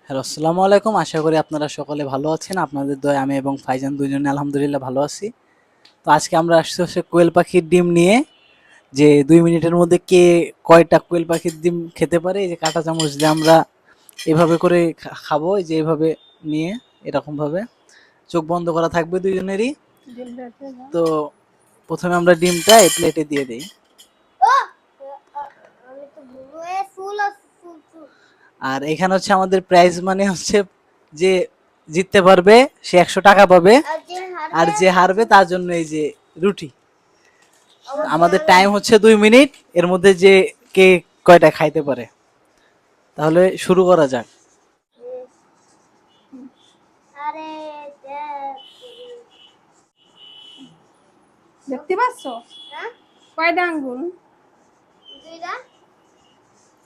Hello, আসসালামু আলাইকুম। আশা করি আপনারা সকলে ভালো আছেন। আপনাদের দয়ায় আমি এবং ফাইজান দুজনে আলহামদুলিল্লাহ ভালো আছি। তো আজকে আমরা আসছি হচ্ছে কোয়েল পাখির ডিম নিয়ে, যে ২ মিনিটের মধ্যে কে কয়টা কোয়েল পাখির ডিম খেতে পারে। এই যে কাঁটা চামচ দিয়ে আমরা এভাবে করে খাবো, এই যে এভাবে নিয়ে এরকমভাবে চোখ বন্ধ করা থাকবে দুইজনেরই। তো প্রথমে আমরা ডিমটা এই প্লেটে দিয়ে দেই। আর এখানে হচ্ছে আমাদের প্রাইজ মানে হচ্ছে যে জিততে পারবে সে ১০০ টাকা পাবে, আর যে হারবে তার জন্য এই যে রুটি। আমাদের টাইম হচ্ছে ২ মিনিট, এর মধ্যে যে কে কয়টা খাইতে পারে। তাহলে শুরু করা যাক। দেখতে পাচ্ছ কয়টা আঙ্গুল?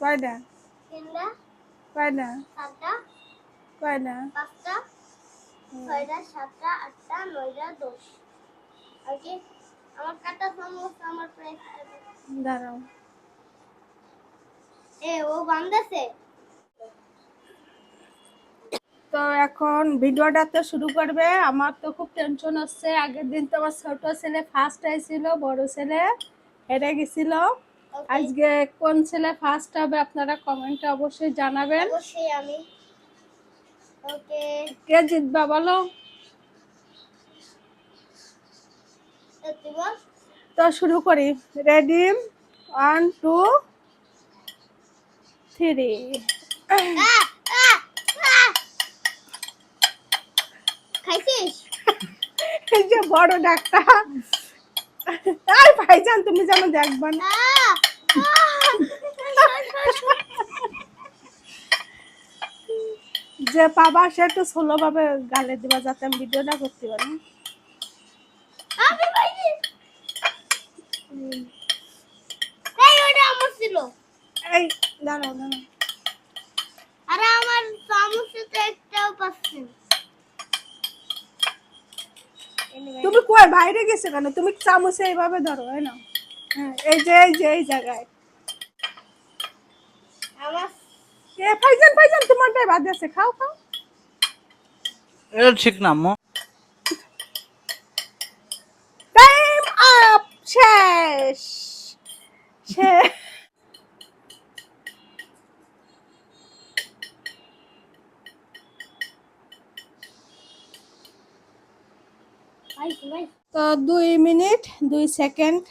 কয়টা? কয়টা? কয়টা? ৫টা ৬টা ৭টা ৮টা ৯টা ১০। ওকে, আমার কাটা চামচ আমার প্রাইস দাঁড়াও। ও বান্দাছে। তো এখন ভিডিওটা তো শুরু করবে। আমার তো খুব টেনশন হচ্ছে। আগের দিন তো আমার ছোট ছেলে ফার্স্ট হয়েছিল, বড় ছেলে হেরে গেছিল। আজকে কোন ছেলে ফার্স্ট হবে আপনারা কমেন্টে অবশ্যই জানাবেন। অবশ্যই আমি। ওকে, কে জিতবা বলো? তো শুরু করি। রেডি, 1 2 3। খাইছিস? এই যে বড় ডাক্তার, তাই ভাইজান তুমি যেন দেখবা না। যে পাবা সে একটু স্লো ভাবে গালে দিবা যাতে আমি ভিডিওটা করতে পারি। আমি পাইছি। ওটা আমার ছিল। এই দাঁড়াও দাঁড়াও। আরে আমার চামচে তো একটাও পাচ্ছি না। তুমি কই বাইরে গেছে কেন? তুমি চামচে এইভাবে ধরো, এই নাও। হ্যাঁ, এই জায়গায়। আমার ভাইজান ভাইজান তোমারটাই বাদ আছে, খাও খাও। এটা ঠিক না আম্মু। টাইম আপ, শেষ শেষ। তো 2 মিনিট 2 সেকেন্ড।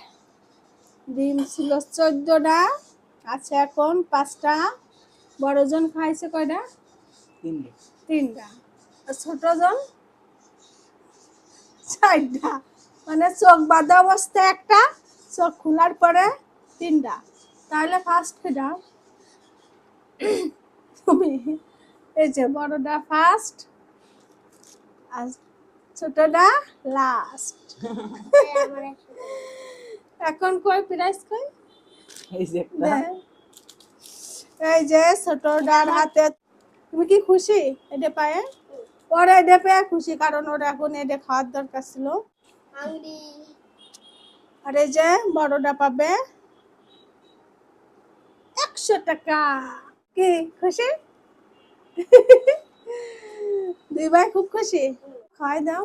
ডিম ছিল 14টা, আছে এখন 5টা। বড়জন খাইছে কয়টা? 3টা। আর ছোটজন 4টা। মানে চোখ বাঁধা অবস্থায় একটা, চোখ খোলার পরে 3টা। তাহলে ফার্স্ট কেটা? তুমি। এই যে বড়টা ফার্স্ট আর ছোটটা লাস্ট। এখন কই প্রাইস কই? এই যে একটা। এই যে ছোটটার হাতে। তুমি কি খুশি এটা পায়ে? ওরা এটা পেয়ে খুশি, কারণ ওর এখন এটা খাওয়ার দরকার ছিল। আর এই যে বড়টা পাবে 100 টাকা। কি খুশি? দুই ভাই খুব খুশি। খাই দাও।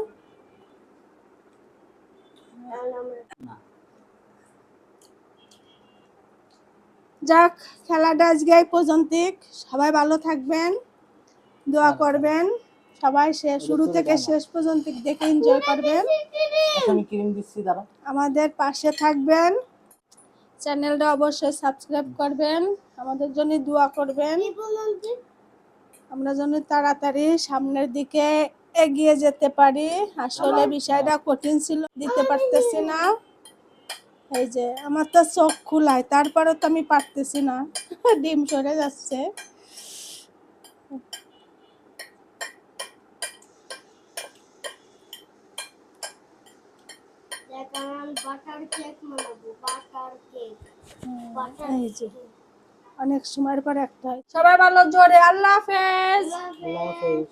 যাক, খেলাটা আজকে এই পর্যন্তই। সবাই ভালো থাকবেন, দোয়া করবেন। সবাই শুরু থেকে শেষ পর্যন্ত দেখে এনজয় করবেন। আমি ক্রিম দিচ্ছি, দাঁড়া। আমাদের পাশে থাকবেন, চ্যানেলটা অবশ্যই সাবস্ক্রাইব করবেন, আমাদের জন্য দোয়া করবেন। আমরা যেন তাড়াতাড়ি সামনের দিকে এগিয়ে যেতে পারি। আসলে বিষয়টা কঠিন ছিল, দিতে পারতেছি না। এই যে আমার তো চোখ খোলায়, তারপরে তো আমি পারতেছি না, ডিম সরে যাচ্ছে। এই যে অনেক সময়ের পর একটা হয়। সবাই ভালো, জোরে আল্লাহ হাফেজ। আল্লাহ হাফেজ।